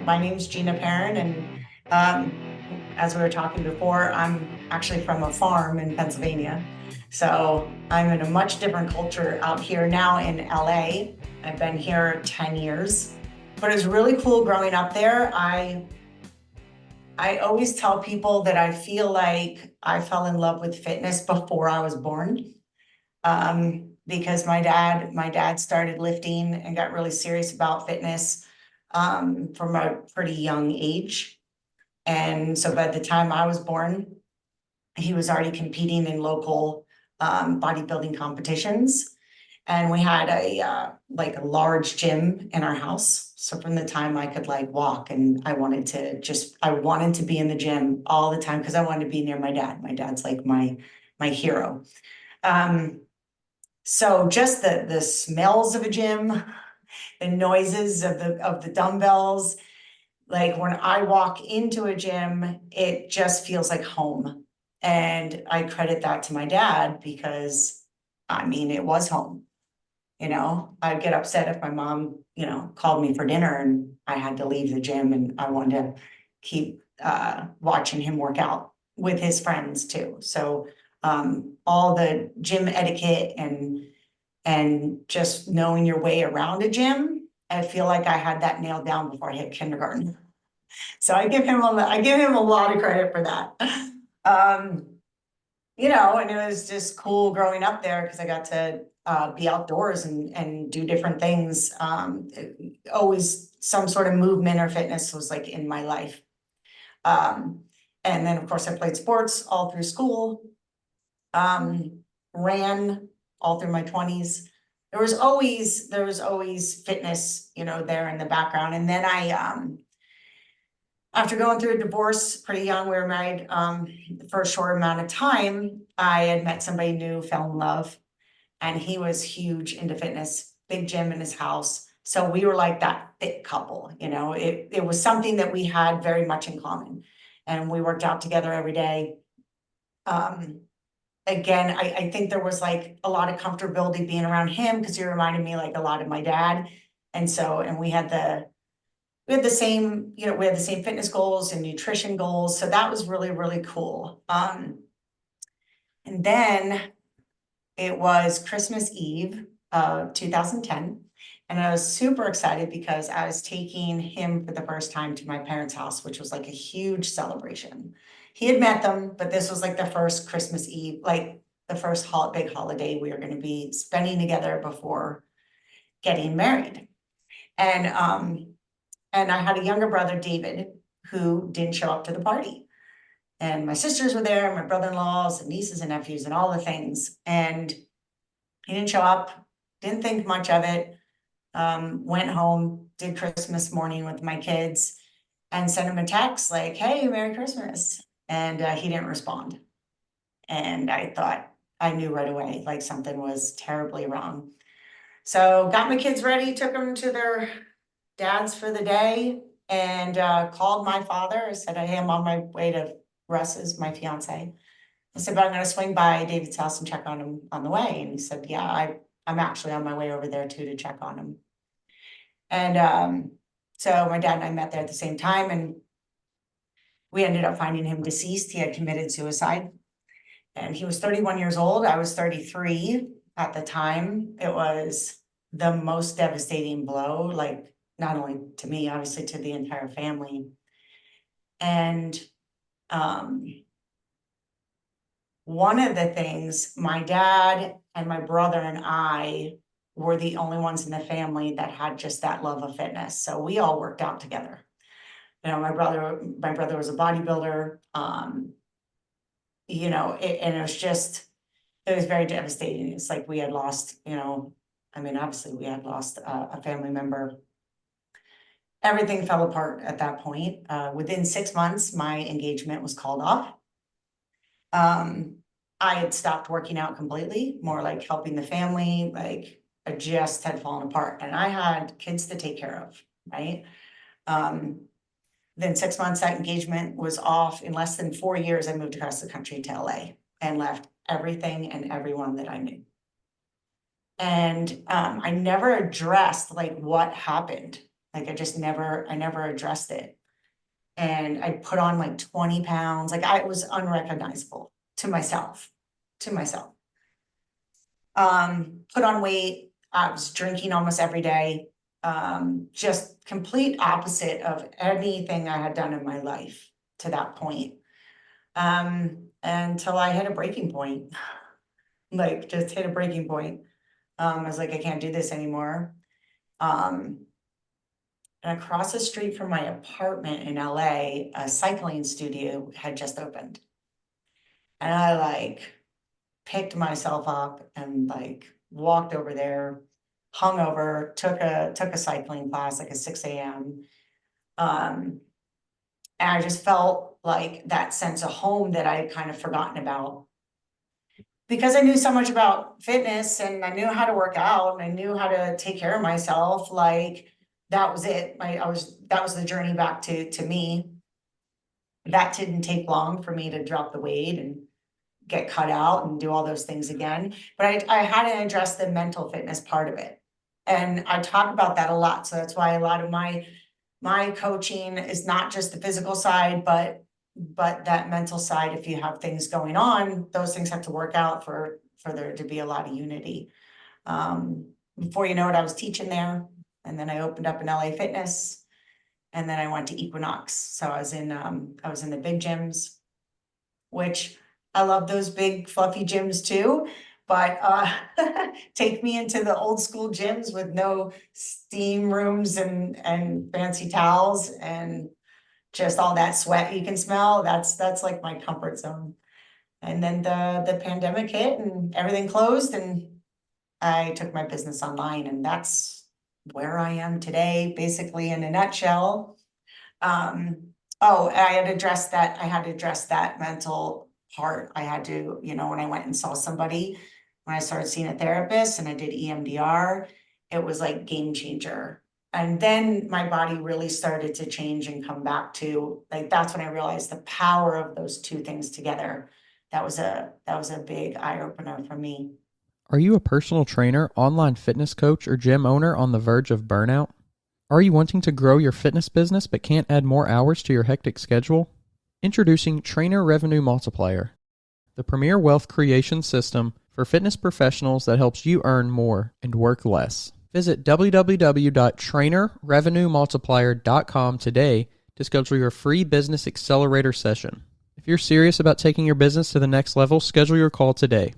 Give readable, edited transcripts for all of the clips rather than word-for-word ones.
My name's Gina Perin, and as we were talking before, I'm actually from a farm in Pennsylvania. So I'm in a much different culture out here now in LA. I've been here 10 years, but it's really cool growing up there. I always tell people that I feel like I fell in love with fitness before I was born. Because my dad started lifting and got really serious about fitness from a pretty young age. And so by the time I was born, he was already competing in local bodybuilding competitions. And we had a large gym in our house. So from the time I could like walk, and I wanted to be in the gym all the time because I wanted to be near my dad. My dad's like my hero. So just the smells of a gym, the noises of the dumbbells, like when I walk into a gym, it just feels like home. And I credit that to my dad because I mean, it was home. I'd get upset if my mom, called me for dinner and I had to leave the gym, and I wanted to keep watching him work out with his friends too. So all the gym etiquette and just knowing your way around a gym, I feel like I had that nailed down before I hit kindergarten. So I give him a lot of credit for that. Um, and it was just cool growing up there because I got to be outdoors and do different things. Always some sort of movement or fitness was like in my life. And then of course I played sports all through school, ran all through my 20s. There was always fitness, there in the background. And then after going through a divorce pretty young, we were married for a short amount of time. I had met somebody new, fell in love, and he was huge into fitness, big gym in his house. So we were like that fit couple, it was something that we had very much in common, and we worked out together every day. Again, I think there was like a lot of comfortability being around him because he reminded me like a lot of my dad. And we had the same, we had the same fitness goals and nutrition goals. So that was really, really cool. And then it was Christmas Eve of 2010. And I was super excited because I was taking him for the first time to my parents' house, which was like a huge celebration. He had met them, but this was like the first Christmas Eve, like the first big holiday we were going to be spending together before getting married. And I had a younger brother, David, who didn't show up to the party. And my sisters were there, my brother-in-laws and nieces and nephews and all the things. And he didn't show up, didn't think much of it. Went home, did Christmas morning with my kids, and sent him a text like, "Hey, Merry Christmas." And he didn't respond. And I knew right away, like something was terribly wrong. So got my kids ready, took them to their dad's for the day, and called my father. I said, "Hey, I'm on my way to Russ's, my fiance." I said, "But I'm going to swing by David's house and check on him on the way." And he said, "Yeah, I'm actually on my way over there too to check on him." And so my dad and I met there at the same time, and we ended up finding him deceased. He had committed suicide, and he was 31 years old. I was 33 at the time. It was the most devastating blow, like not only to me, obviously to the entire family. And one of the things, my dad and my brother and I were the only ones in the family that had just that love of fitness. So we all worked out together. My brother was a bodybuilder. And it was very devastating. It's like we had lost, obviously we had lost a family member. Everything fell apart at that point. Within 6 months, my engagement was called off. I had stopped working out completely, more like helping the family, like I just had fallen apart, and I had kids to take care of, right? Then 6 months, that engagement was off. In less than 4 years, I moved across the country to LA and left everything and everyone that I knew. And I never addressed like what happened. Like I never addressed it. And I put on like 20 pounds, like I was unrecognizable to myself, to myself. Put on weight, I was drinking almost every day. Just complete opposite of anything I had done in my life to that point. Until I hit a breaking point, like just hit a breaking point. I was like, I can't do this anymore. And across the street from my apartment in LA, a cycling studio had just opened. And I like picked myself up and like walked over there, hungover, took a cycling class, like a 6 a.m. And I just felt like that sense of home that I had kind of forgotten about. Because I knew so much about fitness and I knew how to work out and I knew how to take care of myself, like that was it. That was the journey back to me. That didn't take long for me to drop the weight and get cut out and do all those things again. But I had to address the mental fitness part of it. And I talk about that a lot. So that's why a lot of my coaching is not just the physical side, but that mental side. If you have things going on, those things have to work out for there to be a lot of unity. Before you know it, I was teaching there, and then I opened up an LA Fitness, and then I went to Equinox. So I was in the big gyms, which I love those big fluffy gyms too. But take me into the old school gyms with no steam rooms and fancy towels and just all that sweat you can smell. That's like my comfort zone. And then the pandemic hit and everything closed and I took my business online, and that's where I am today, basically in a nutshell. Oh, I had to address that mental part. I had to, when I went and saw somebody, when I started seeing a therapist and I did EMDR, it was like game changer. And then my body really started to change and come back to, like, that's when I realized the power of those two things together. That was a big eye opener for me. Are you a personal trainer, online fitness coach, or gym owner on the verge of burnout? Are you wanting to grow your fitness business but can't add more hours to your hectic schedule? Introducing Trainer Revenue Multiplier, the premier wealth creation system for fitness professionals that helps you earn more and work less. Visit www.trainerrevenuemultiplier.com today to schedule your free business accelerator session. If you're serious about taking your business to the next level, schedule your call today.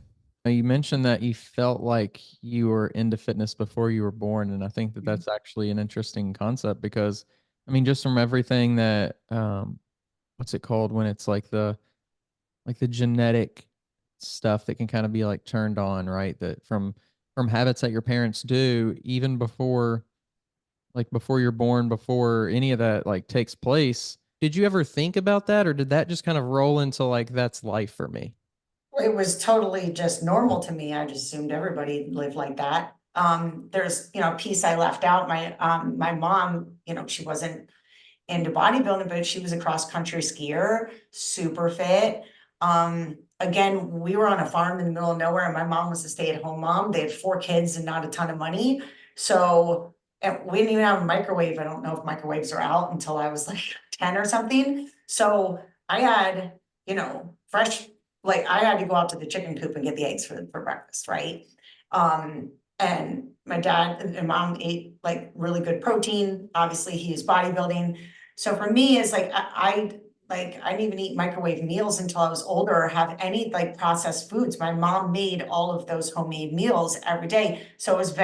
You mentioned that you felt like you were into fitness before you were born, and I think that that's actually an interesting concept because, I mean, just from everything that, what's it called when it's like the genetic stuff that can kind of be like turned on, right? That from habits that your parents do even before you're born, before any of that like takes place. Did you ever think about that, or did that just kind of roll into like that's life for me? It was totally just normal to me. I just assumed everybody lived like that. There's, a piece I left out. My mom, she wasn't into bodybuilding, but she was a cross country skier, super fit. Again, we were on a farm in the middle of nowhere, and my mom was a stay-at-home mom. They had 4 kids and not a ton of money. So and we didn't even have a microwave. I don't know if microwaves are out until I was like 10 or something. So I had, fresh, like I had to go out to the chicken coop and get the eggs for breakfast, right? And my dad and mom ate like really good protein. Obviously, he used bodybuilding. So for me, it's like I didn't even eat microwave meals until I was older or have any like processed foods. My mom made all of those homemade meals every day. So it was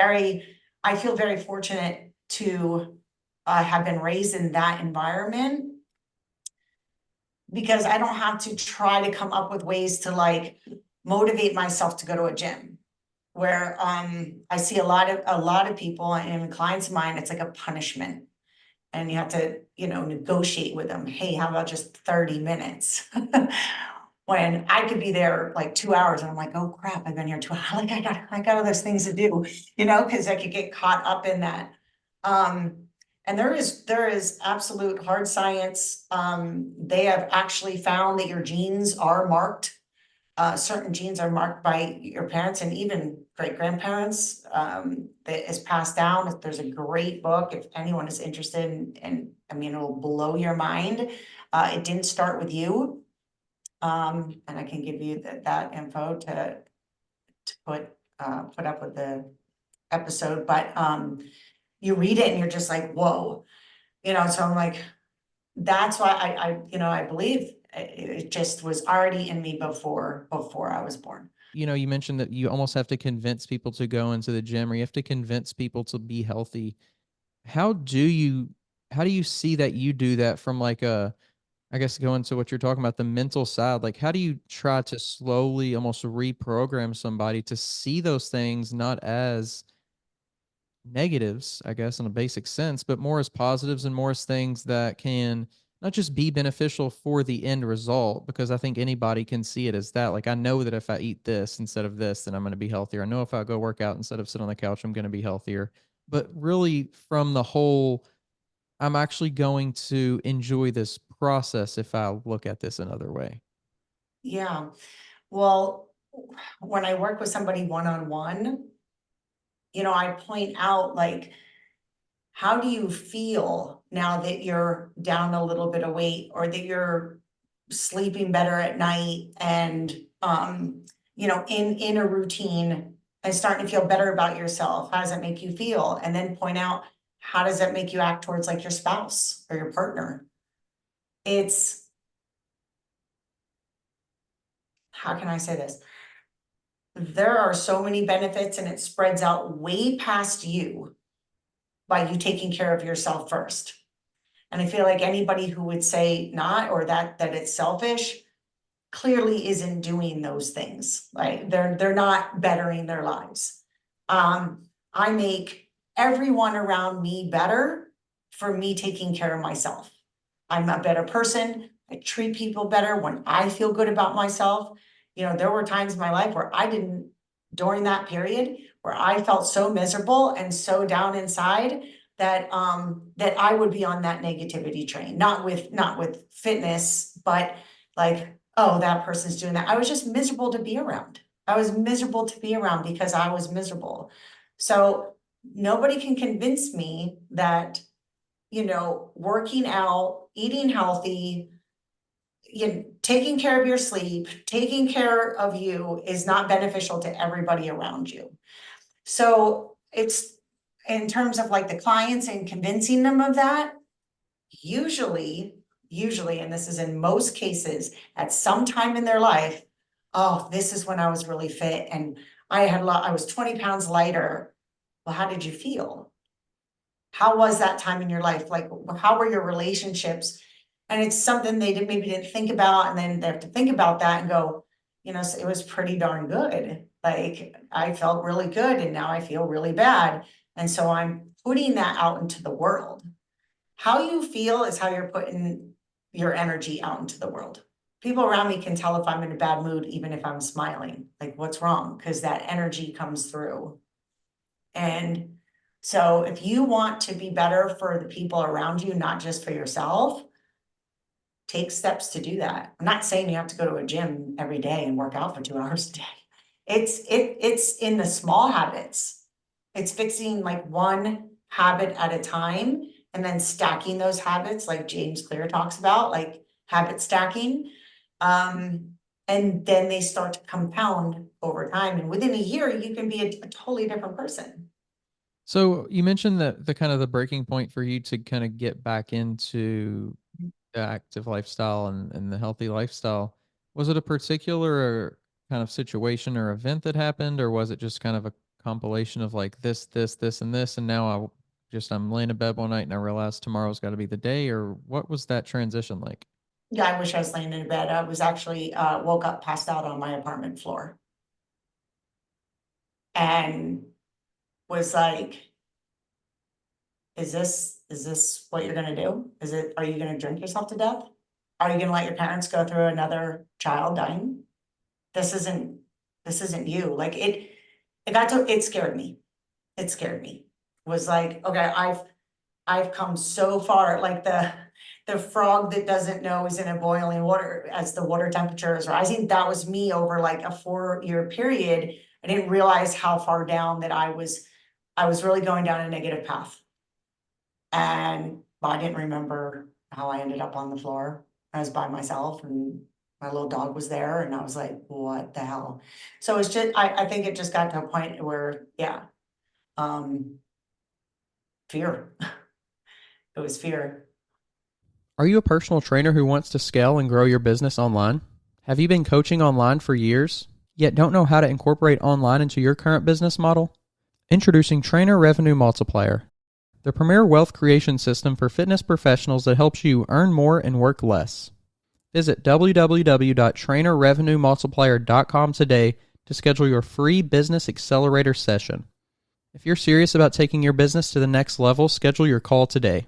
I feel very fortunate to have been raised in that environment because I don't have to try to come up with ways to like motivate myself to go to a gym. Where I see a lot of people and clients of mine, it's like a punishment. And you have to, negotiate with them. Hey, how about just 30 minutes? When I could be there like 2 hours and I'm like, oh crap, I've been here 2 hours. Like I got other things to do, because I could get caught up in that. And there is absolute hard science. They have actually found that your genes are marked certain genes are marked by your parents and even great grandparents, that is passed down. There's a great book if anyone is interested and I mean, it'll blow your mind. It didn't start with you. And I can give you that info to put up with the episode, but you read it and you're just like, whoa, so I'm like, that's why I believe it just was already in me before I was born. You mentioned that you almost have to convince people to go into the gym, or you have to convince people to be healthy. How do you how do you see that you do that from like a, I guess, going to what you're talking about, the mental side? Like, how do you try to slowly almost reprogram somebody to see those things not as negatives, I guess, in a basic sense, but more as positives and more as things that can not just be beneficial for the end result, because I think anybody can see it as that. Like, I know that if I eat this instead of this, then I'm going to be healthier. I know if I go work out instead of sit on the couch, I'm going to be healthier. But really, from the whole, I'm actually going to enjoy this process if I look at this another way. Yeah. Well, when I work with somebody one-on-one, I point out like, how do you feel now that you're down a little bit of weight or that you're sleeping better at night and, in a routine and starting to feel better about yourself? How does that make you feel? And then point out, how does that make you act towards like your spouse or your partner? It's, how can I say this? There are so many benefits and it spreads out way past you by you taking care of yourself first. And I feel like anybody who would say not, or that it's selfish, clearly isn't doing those things. Right? They're not bettering their lives. I make everyone around me better for me taking care of myself. I'm a better person. I treat people better when I feel good about myself. There were times in my life where during that period, where I felt so miserable and so down inside that I would be on that negativity train, not with fitness, but like, oh, that person's doing that. I was just miserable to be around. I was miserable to be around because I was miserable. So nobody can convince me that, working out, eating healthy, taking care of your sleep, taking care of you is not beneficial to everybody around you. So it's in terms of like the clients and convincing them of that, usually, and this is in most cases, at some time in their life, oh, this is when I was really fit and I was 20 pounds lighter. Well, how did you feel? How was that time in your life? Like, how were your relationships? And it's something they maybe didn't think about, and then they have to think about that and go, so it was pretty darn good. Like, I felt really good and now I feel really bad. And so I'm putting that out into the world. How you feel is how you're putting your energy out into the world. People around me can tell if I'm in a bad mood, even if I'm smiling, like what's wrong, because that energy comes through. And so if you want to be better for the people around you, not just for yourself, take steps to do that. I'm not saying you have to go to a gym every day and work out for 2 hours a day. It's in the small habits. It's fixing like one habit at a time and then stacking those habits like James Clear talks about, like habit stacking. And then they start to compound over time. And within a year, you can be a totally different person. So you mentioned that the kind of the breaking point for you to kind of get back into the active lifestyle and the healthy lifestyle, was it a particular kind of situation or event that happened, or was it just kind of a compilation of like this, and this, and now I'm laying in bed one night and I realized tomorrow's got to be the day, or what was that transition like? Yeah, I wish I was laying in bed. I was actually woke up, passed out on my apartment floor, and was like, is this what you're gonna do? Are you gonna drink yourself to death? Are you gonna let your parents go through another child dying? This isn't you. Like it scared me. It scared me. Was like, okay, I've come so far. Like the frog that doesn't know is in a boiling water as the water temperature is rising. That was me over like a 4-year period. I didn't realize how far down that I was really going down a negative path. And I didn't remember how I ended up on the floor. I was by myself and my little dog was there and I was like, what the hell? So it's just, I think it just got to a point where, yeah, fear. It was fear. Are you a personal trainer who wants to scale and grow your business online? Have you been coaching online for years, yet don't know how to incorporate online into your current business model? Introducing Trainer Revenue Multiplier, the premier wealth creation system for fitness professionals that helps you earn more and work less. Visit www.trainerrevenuemultiplier.com today to schedule your free business accelerator session. If you're serious about taking your business to the next level, schedule your call today.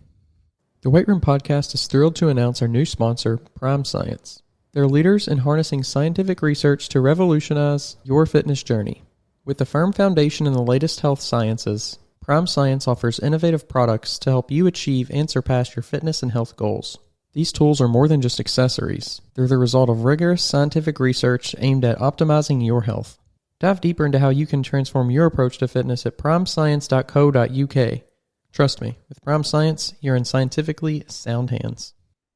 The Weight Room Podcast is thrilled to announce our new sponsor, Prime Science. They're leaders in harnessing scientific research to revolutionize your fitness journey. With a firm foundation in the latest health sciences, Prime Science offers innovative products to help you achieve and surpass your fitness and health goals. These tools are more than just accessories. They're the result of rigorous scientific research aimed at optimizing your health. Dive deeper into how you can transform your approach to fitness at primescience.co.uk. Trust me, with Prime Science, you're in scientifically sound hands.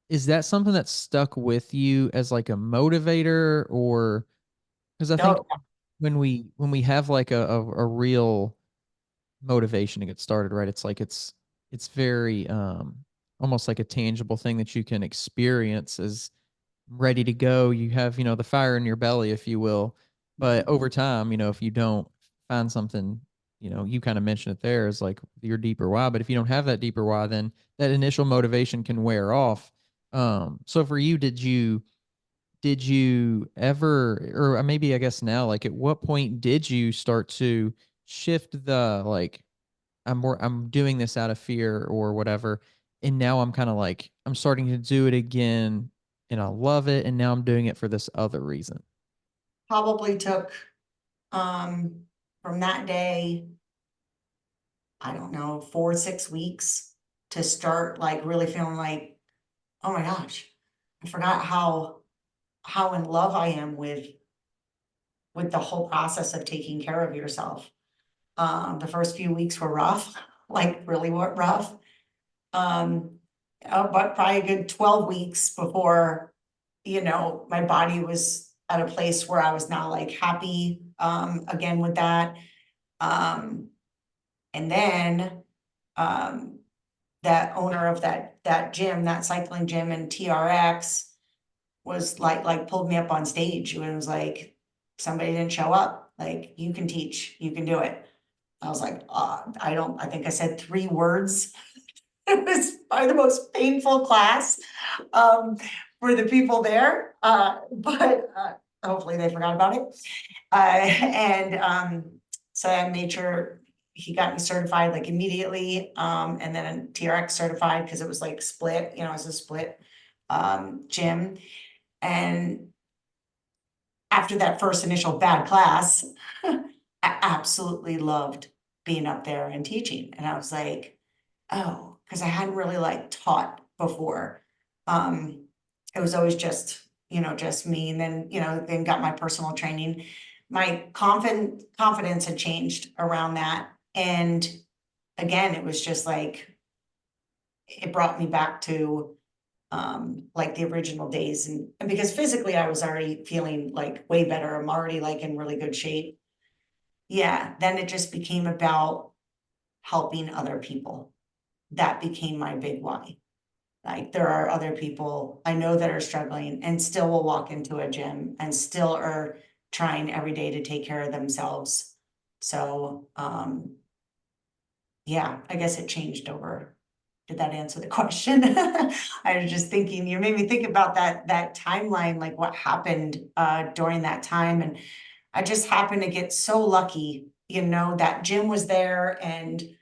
Is that something that stuck with you as like a motivator, or because I think when we have like a real motivation to get started, right? It's like it's very almost like a tangible thing that you can experience as ready to go. You have, the fire in your belly, if you will. But over time, if you don't find something, you kind of mentioned it there is like your deeper why. But if you don't have that deeper why, then that initial motivation can wear off. So for you, did you ever, or maybe I guess now, like at what point did you start to shift the like, I'm doing this out of fear or whatever, and now I'm kind of like I'm starting to do it again and I love it, and now I'm doing it for this other reason? Probably took, from that day, I don't know, 4 or 6 weeks to start like really feeling like, oh my gosh, I forgot how in love I am with the whole process of taking care of yourself. The first few weeks were rough, like really rough. But probably a good 12 weeks before, my body was at a place where I was now like happy, again with that. And then, that owner of that gym, that cycling gym in TRX was like pulled me up on stage and was like, somebody didn't show up, like you can teach, you can do it. I was like, I think I said 3 words. It was probably the most painful class, for the people there, but hopefully they forgot about it. So I made sure he got me certified like immediately, and then TRX certified because it was like split, it was a split gym. And after that first initial bad class, I absolutely loved being up there and teaching. And I was like, oh, because I hadn't really like taught before. It was always just, just me. And then, then got my personal training. My confidence had changed around that. And again, it was just like, it brought me back to like the original days. And because physically I was already feeling like way better. I'm already like in really good shape. Yeah. Then it just became about helping other people. That became my big why. Like there are other people I know that are struggling and still will walk into a gym and still are trying every day to take care of themselves. So, yeah, I guess it changed over. Did that answer the question? I was just thinking, you made me think about that timeline, like what happened during that time. And I just happened to get so lucky, that gym was there. And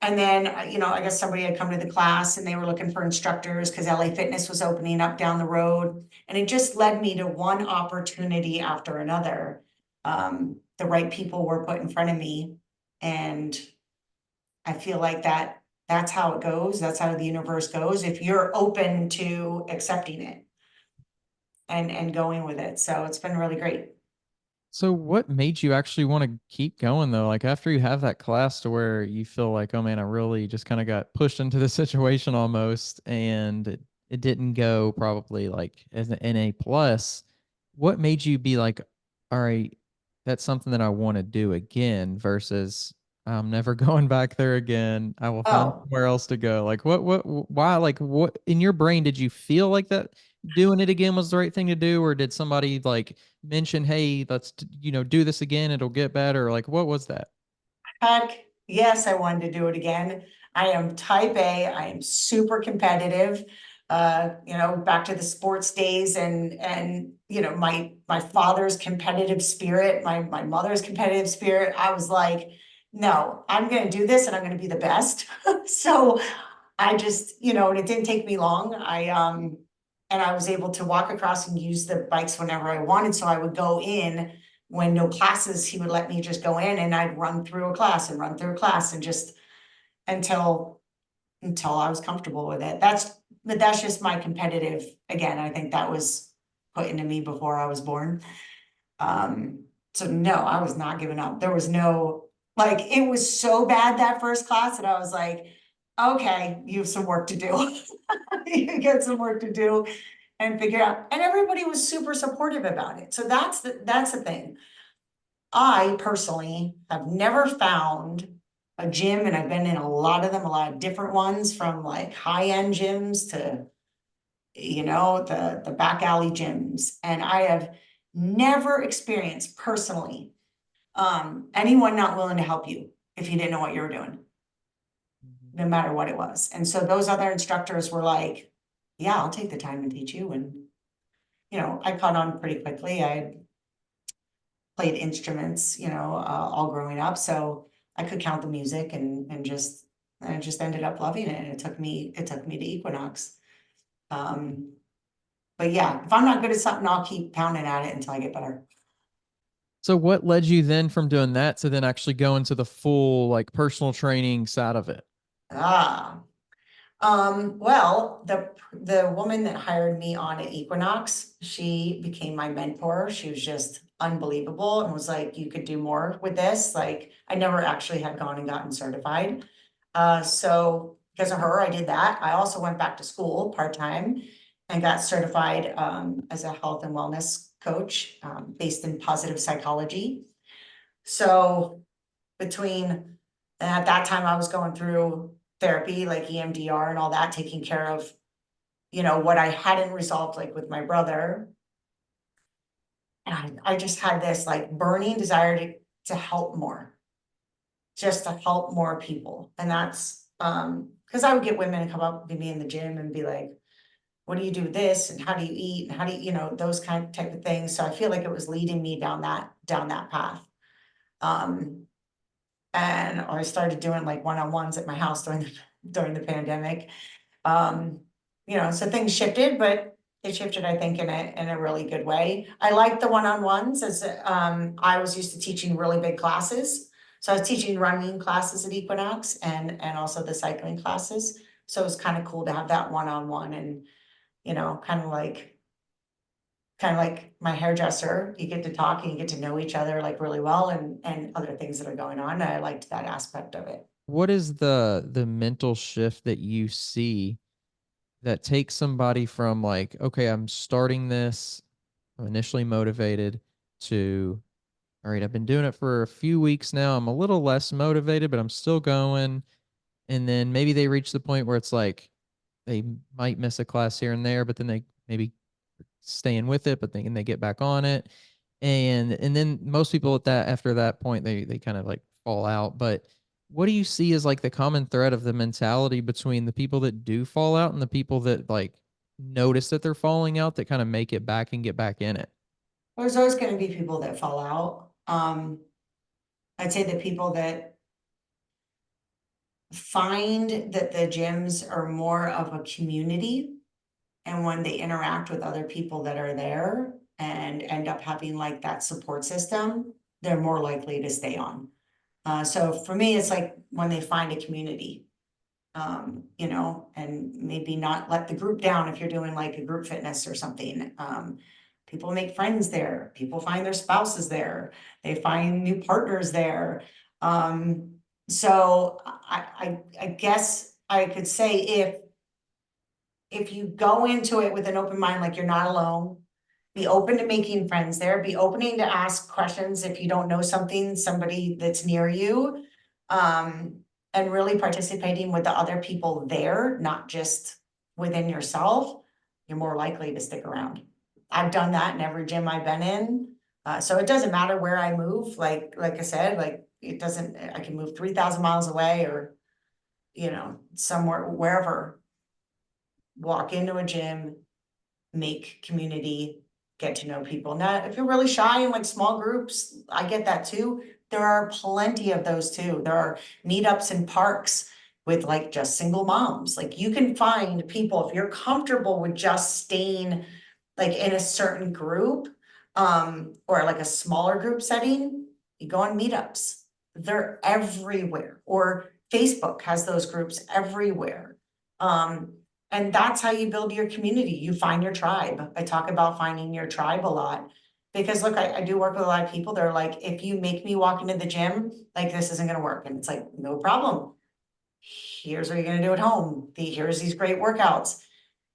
then, I guess somebody had come to the class and they were looking for instructors because LA Fitness was opening up down the road. And it just led me to one opportunity after another. The right people were put in front of me. And I feel like that that's how it goes. That's how the universe goes. If you're open to accepting it and going with it. So it's been really great. So what made you actually want to keep going though? Like after you have that class to where you feel like, oh man, I really just kind of got pushed into the situation almost and it didn't go probably like as an A plus. What made you be like, all right, that's something that I want to do again versus I'm never going back there again. I will find Oh, somewhere else to go. Like why, like what in your brain did you feel like that doing it again was the right thing to do? Or did somebody like mention, hey, let's, do this again. It'll get better. Like, what was that? heck, yes, I wanted to do it again. I am type A. I am super competitive. Back to the sports days and my father's competitive spirit, my mother's competitive spirit. I was like, no, I'm gonna do this and I'm gonna be the best. So I just, and it didn't take me long. And I was able to walk across and use the bikes whenever I wanted. So I would go in when no classes, he would let me just go in and I'd run through a class and run through a class and just until I was comfortable with it. But that's just my competitive, again, I think that was put into me before I was born. So no, I was not giving up. There was no, like, it was so bad that first class that I was like, okay, you have some work to do. You get some work to do and figure out. And everybody was super supportive about it. So that's the thing. I personally have never found a gym, and I've been in a lot of them, a lot of different ones, from like high-end gyms to, the back alley gyms. And I have never experienced personally, anyone not willing to help you if you didn't know what you were doing, no matter what it was. And so those other instructors were like, yeah, I'll take the time and teach you. And, I caught on pretty quickly. I played instruments, all growing up. So I could count the music and I just ended up loving it. And it took me to Equinox. Um, but yeah, if I'm not good at something, I'll keep pounding at it until I get better. So what led you then from doing that to then actually go into the full like personal training side of it? Ah, well, the woman that hired me on at Equinox, she became my mentor. She was just unbelievable and was like, you could do more with this. Like, I never actually had gone and gotten certified. So because of her, I did that. I also went back to school part-time and got certified as a health and wellness coach based in positive psychology. So at that time I was going through therapy, like EMDR and all that, taking care of, what I hadn't resolved, like with my brother. And I just had this like burning desire to help more, just to help more people. And that's, because I would get women to come up to me in the gym and be like, what do you do with this? And how do you eat? And how do you, those type of things. So I feel like it was leading me down that path. Um, and I started doing like one-on-ones at my house during the pandemic. Um, so things shifted, but they shifted, I think, in a really good way. I like the one-on-ones as I was used to teaching really big classes. So I was teaching running classes at Equinox and also the cycling classes. So it was kind of cool to have that one-on-one and, kind of like my hairdresser. You get to talk and you get to know each other like really well and other things that are going on. I liked that aspect of it. What is the mental shift that you see that takes somebody from like, okay, I'm starting this, I'm initially motivated to, all right, I've been doing it for a few weeks now. I'm a little less motivated, but I'm still going. And then maybe they reach the point where it's like they might miss a class here and there, but then they maybe staying with it, but then they get back on it. And then most people at that after that point they kind of like fall out. But what do you see as like the common thread of the mentality between the people that do fall out and the people that like notice that they're falling out that kind of make it back and get back in it? There's always going to be people that fall out. I'd say the people that find that the gyms are more of a community, and when they interact with other people that are there and end up having like that support system, they're more likely to stay on. So for me, it's like when they find a community. you know, and maybe not let the group down if you're doing like a group fitness or something. People make friends there, people find their spouses there, they find new partners there. So I guess I could say if you go into it with an open mind, like you're not alone, be open to making friends there, be opening to ask questions if you don't know something, somebody that's near you. And really participating with the other people there, not just within yourself, you're more likely to stick around. I've done that in every gym I've been in. So it doesn't matter where I move, like I said, like it doesn't, I can move 3,000 miles away or, you know, somewhere, wherever. Walk into a gym, make community, get to know people. Now, if you're really shy in like small groups, I get that too. There are plenty of those too. There are meetups in parks with like just single moms. Like you can find people if you're comfortable with just staying like in a certain group, or like a smaller group setting, you go on meetups. They're everywhere. Or Facebook has those groups everywhere. And that's how you build your community. You find your tribe. I talk about finding your tribe a lot. Because look, I do work with a lot of people. They're like, if you make me walk into the gym, like this isn't gonna work. And it's like, no problem. Here's what you're gonna do at home. Here's these great workouts.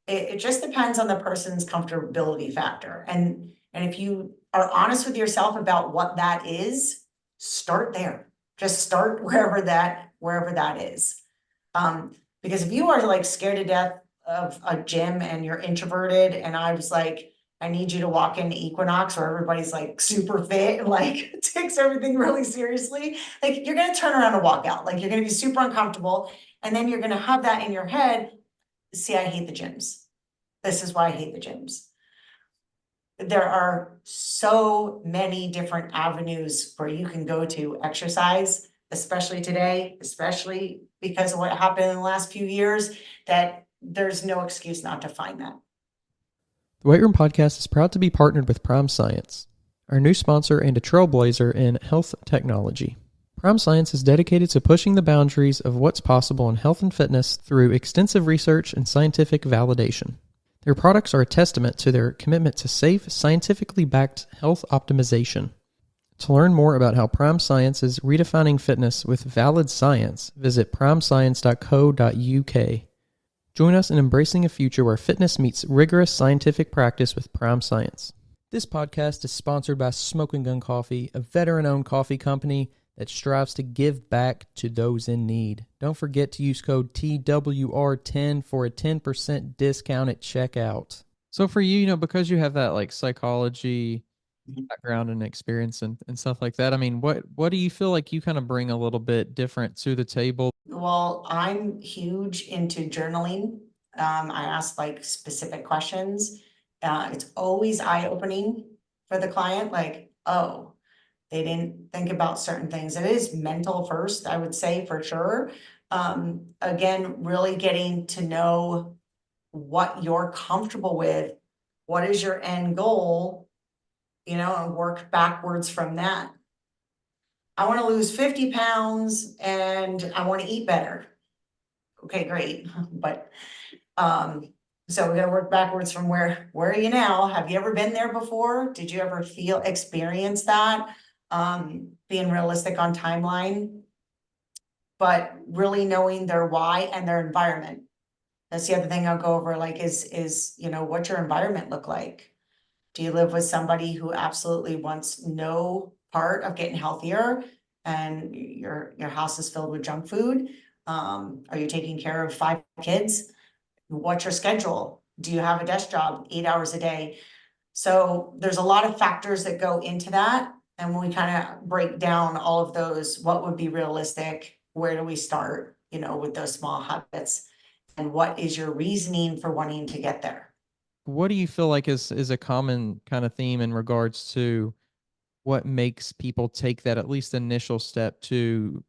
It just depends on the person's comfortability factor. And if you are honest with yourself about what that is, start there. Just start wherever that is. Because if you are like scared to death of a gym and you're introverted, and I was like, I need you to walk into Equinox where everybody's like super fit and like takes everything really seriously, like you're gonna turn around and walk out. Like you're gonna be super uncomfortable. And then you're gonna have that in your head. See, I hate the gyms. This is why I hate the gyms. There are so many different avenues where you can go to exercise, especially today, especially because of what happened in the last few years, that there's no excuse not to find that. The Weight Room Podcast is proud to be partnered with Prime Science, our new sponsor and a trailblazer in health technology. Prime Science is dedicated to pushing the boundaries of what's possible in health and fitness through extensive research and scientific validation. Their products are a testament to their commitment to safe, scientifically backed health optimization. To learn more about how Prime Science is redefining fitness with valid science, visit primescience.co.uk. Join us in embracing a future where fitness meets rigorous scientific practice with Prime Science. This podcast is sponsored by Smoking Gun Coffee, a veteran-owned coffee company that strives to give back to those in need. Don't forget to use code TWR10 for a 10% discount at checkout. So for you, you know, because you have that like psychology background and experience and stuff like that, I mean, what do you feel like you kind of bring a little bit different to the table? Well, I'm huge into journaling. I ask like specific questions. It's always eye-opening for the client, like, oh, they didn't think about certain things. It is mental first, I would say, for sure. Again, really getting to know what you're comfortable with, what is your end goal, you know, and work backwards from that. I want to lose 50 pounds and I want to eat better. Okay, great. But so we're gonna work backwards from where are you now? Have you ever been there before? Did you ever experience that? Being realistic on timeline, but really knowing their why and their environment. That's the other thing I'll go over, like, is, you know, what's your environment look like? Do you live with somebody who absolutely wants no part of getting healthier and your house is filled with junk food? Are you taking care of 5 kids? What's your schedule? Do you have a desk job 8 hours a day? So there's a lot of factors that go into that. And when we kind of break down all of those, what would be realistic? Where do we start, you know, with those small habits? And what is your reasoning for wanting to get there? What do you feel like is a common kind of theme in regards to what makes people take that at least initial step to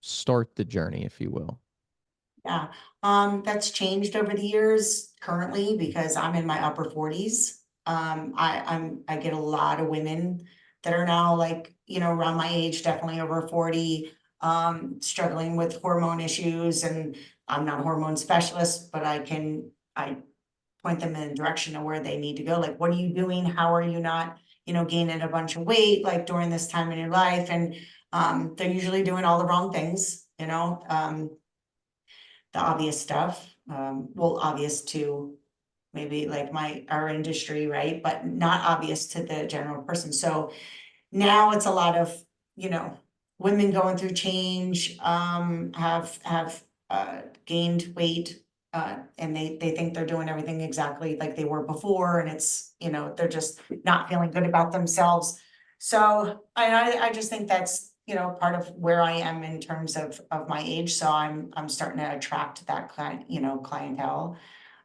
start the journey, if you will? Yeah, that's changed over the years currently because I'm in my upper 40s. I get a lot of women that are now like, you know, around my age, definitely over 40, struggling with hormone issues and I'm not a hormone specialist, but I point them in the direction of where they need to go. Like, what are you doing? How are you not, gaining a bunch of weight, like during this time in your life? And they're usually doing all the wrong things, the obvious stuff. Well, obvious to maybe like our industry, right? But not obvious to the general person. So now it's a lot of, women going through change, have gained weight, and they think they're doing everything exactly like they were before, and it's, they're just not feeling good about themselves. So I just think that's, part of where I am in terms of my age. So I'm starting to attract that clientele.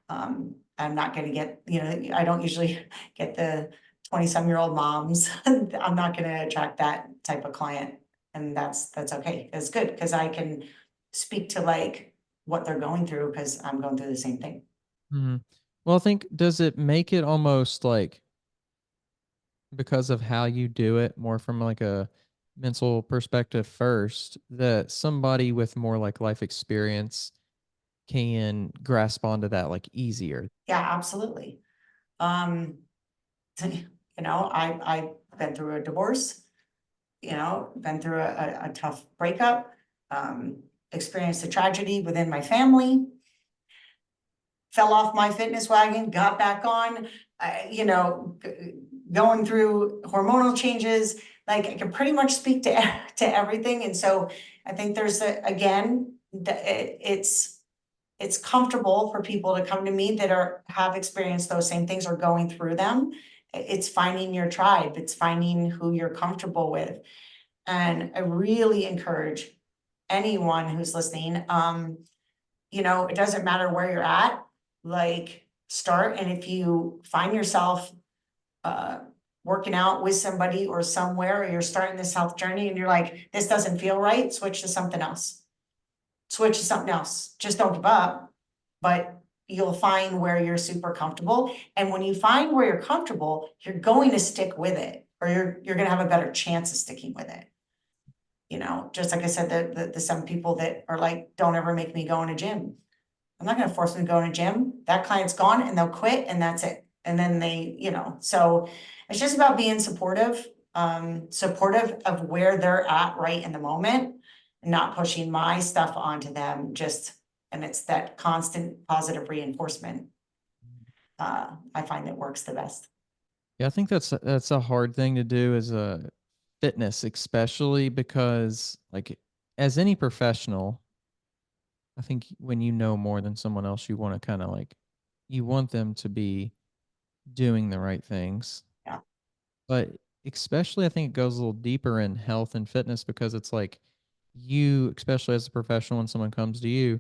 I'm not gonna get, I don't usually get the 20-some-year-old moms. I'm not gonna attract that type of client, and that's okay. It's good because I can speak to like what they're going through because I'm going through the same thing. Mhm. Well, I think does it make it almost like because of how you do it more from like a mental perspective first that somebody with more like life experience can grasp onto that like easier? Yeah, absolutely. Um, I've been through a divorce, been through a tough breakup, experienced a tragedy within my family, fell off my fitness wagon, got back on, going through hormonal changes. Like, I can pretty much speak to to everything. And so I think there's it's comfortable for people to come to me that have experienced those same things or going through them. It's finding your tribe. It's finding who you're comfortable with. And I really encourage anyone who's listening, it doesn't matter where you're at, like, start. And if you find yourself uh working out with somebody or somewhere, or you're starting this health journey and you're like, this doesn't feel right, switch to something else. Switch to something else. Just don't give up, but you'll find where you're super comfortable. And when you find where you're comfortable, you're going to stick with it, or you're going to have a better chance of sticking with it. Just like I said, the some people that are like, don't ever make me go in a gym. I'm not gonna force them to go in a gym. That client's gone and they'll quit and that's it. And then so it's just about being supportive, supportive of where they're at right in the moment, and not pushing my stuff onto them, and it's that constant positive reinforcement. I find that works the best. Yeah, I think that's a hard thing to do as a fitness, especially because like as any professional, I think when you know more than someone else, you want to kind of like you want them to be doing the right things. Yeah. But especially I think it goes a little deeper in health and fitness because it's like you, especially as a professional, when someone comes to you,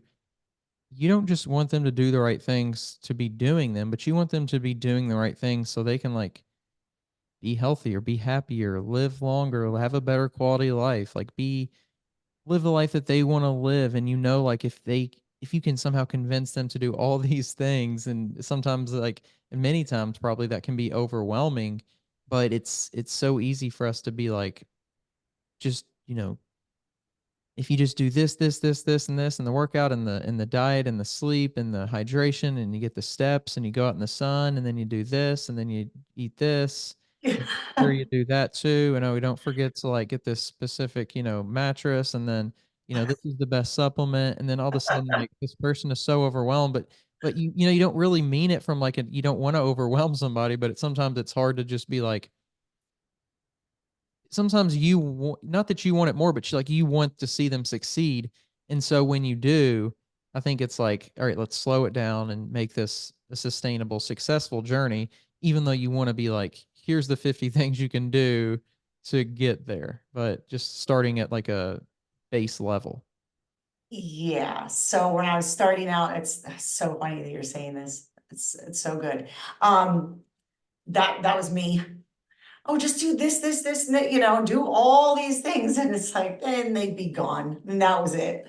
you don't just want them to do the right things to be doing them, but you want them to be doing the right things so they can like be healthier, be happier, live longer, have a better quality of life, like live the life that they want to live. And like if you can somehow convince them to do all these things, and sometimes like and many times probably that can be overwhelming, but it's so easy for us to be like, just, if you just do this, and this, and the workout, and the diet, and the sleep, and the hydration, and you get the steps, and you go out in the sun, and then you do this, and then you eat this, and sure you do that too. And oh, we don't forget to like get this specific, mattress, and then this is the best supplement, and then all of a sudden like this person is so overwhelmed, but you don't really mean it from like you don't want to overwhelm somebody, but sometimes it's hard to just be like, sometimes not that you want it more, but like you want to see them succeed. And so when you do, I think it's like, all right, let's slow it down and make this a sustainable, successful journey, even though you want to be like, here's the 50 things you can do to get there, but just starting at like a base level. Yeah, so when I was starting out, it's so funny that you're saying this. It's so good. That was me. Oh, just do this, and that, do all these things. And it's like, and they'd be gone. And that was it.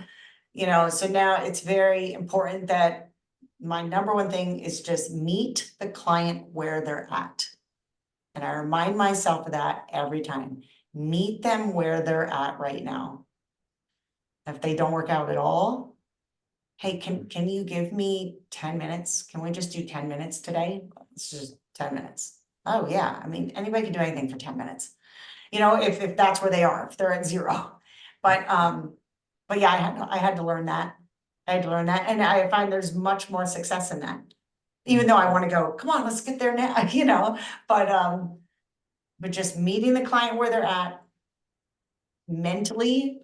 So now it's very important that my number one thing is just meet the client where they're at. And I remind myself of that every time. Meet them where they're at right now. If they don't work out at all, hey, can you give me 10 minutes? Can we just do 10 minutes today? It's just 10 minutes. Oh yeah, I mean, anybody can do anything for 10 minutes. You know, if that's where they are, if they're at zero. But yeah, I had to learn that. I had to learn that, and I find there's much more success in that. Even though I want to go, come on, let's get there now, you know, but just meeting the client where they're at mentally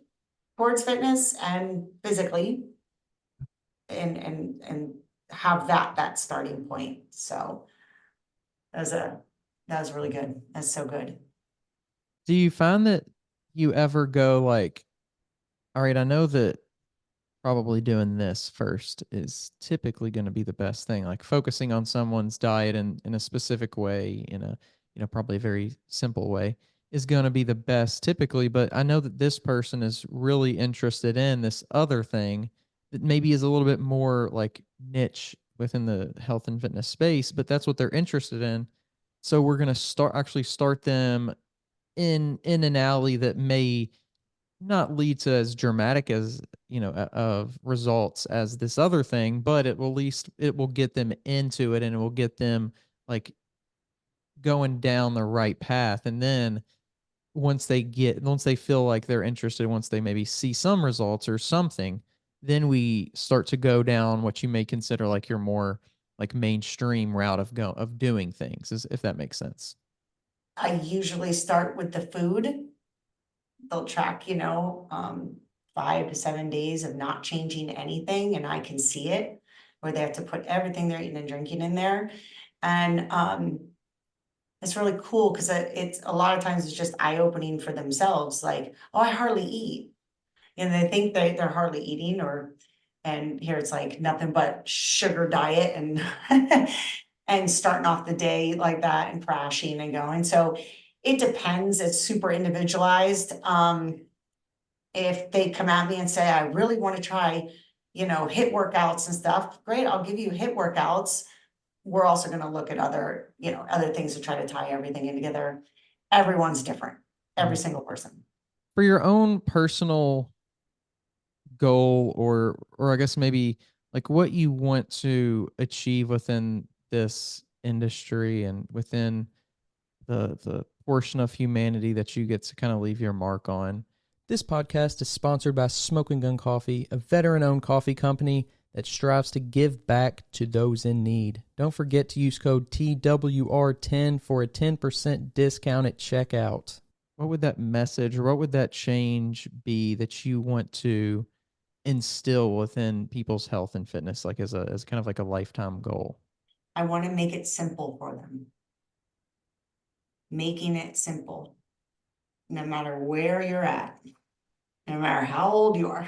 towards fitness and physically, and have that starting point. So that was really good. That's so good. Do you find that you ever go like, all right, I know that probably doing this first is typically going to be the best thing, like focusing on someone's diet in a specific way, in a, probably a very simple way, is going to be the best typically, but I know that this person is really interested in this other thing that maybe is a little bit more like niche within the health and fitness space, but that's what they're interested in. So we're going to start them in an alley that may not lead to as dramatic as, of results as this other thing, but at least it will get them into it, and it will get them like going down the right path. And then once they feel like they're interested, once they maybe see some results or something, then we start to go down what you may consider like your more like mainstream route of doing things, if that makes sense. I usually start with the food. They'll track, 5 to 7 days of not changing anything, and I can see it, where they have to put everything they're eating and drinking in there. And it's really cool because it's a lot of times it's just eye-opening for themselves, like, oh, I hardly eat. And they think they're hardly eating, and here it's like nothing but sugar diet and and starting off the day like that and crashing and going. So it depends. It's super individualized. If they come at me and say, I really want to try, HIIT workouts and stuff, great, I'll give you HIIT workouts. We're also going to look at other things to try to tie everything in together. Everyone's different, every single person. For your own personal goal, or I guess maybe like what you want to achieve within this industry and within the portion of humanity that you get to kind of leave your mark on. This podcast is sponsored by Smoking Gun Coffee, a veteran-owned coffee company that strives to give back to those in need. Don't forget to use code TWR10 for a 10% discount at checkout. What would that message or what would that change be that you want to instill within people's health and fitness, like as kind of like a lifetime goal? I want to make it simple for them. Making it simple, no matter where you're at, no matter how old you are.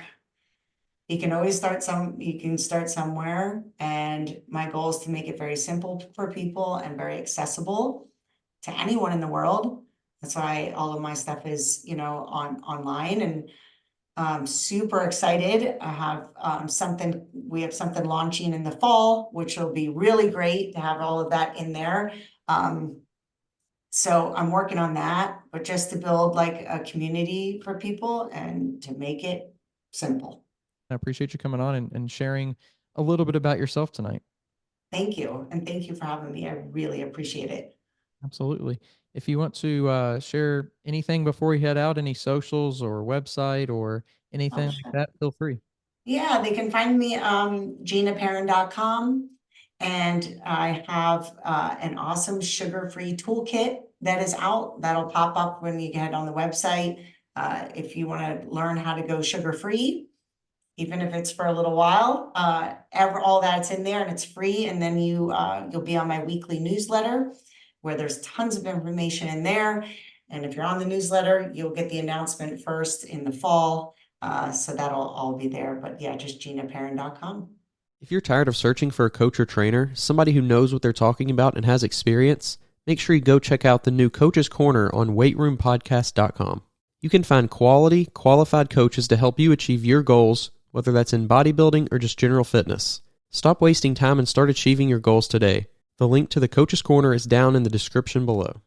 You can always start somewhere, and my goal is to make it very simple for people and very accessible to anyone in the world. That's why all of my stuff is, online, and I'm super excited. I have we have something launching in the fall, which will be really great to have all of that in there. So I'm working on that, but just to build like a community for people and to make it simple. I appreciate you coming on and sharing a little bit about yourself tonight. Thank you. And thank you for having me. I really appreciate it. Absolutely. If you want to share anything before we head out, any socials or website or anything like that, feel free. Yeah, they can find me ginaperin.com. And I have an awesome sugar-free toolkit that is out. That'll pop up when you get on the website. If you want to learn how to go sugar-free, even if it's for a little while, all that's in there and it's free. And then you'll be on my weekly newsletter where there's tons of information in there. And if you're on the newsletter, you'll get the announcement first in the fall. So that'll all be there. But yeah, just ginaperin.com. If you're tired of searching for a coach or trainer, somebody who knows what they're talking about and has experience, make sure you go check out the new Coach's Corner on weightroompodcast.com. You can find quality, qualified coaches to help you achieve your goals, whether that's in bodybuilding or just general fitness. Stop wasting time and start achieving your goals today. The link to the Coach's Corner is down in the description below.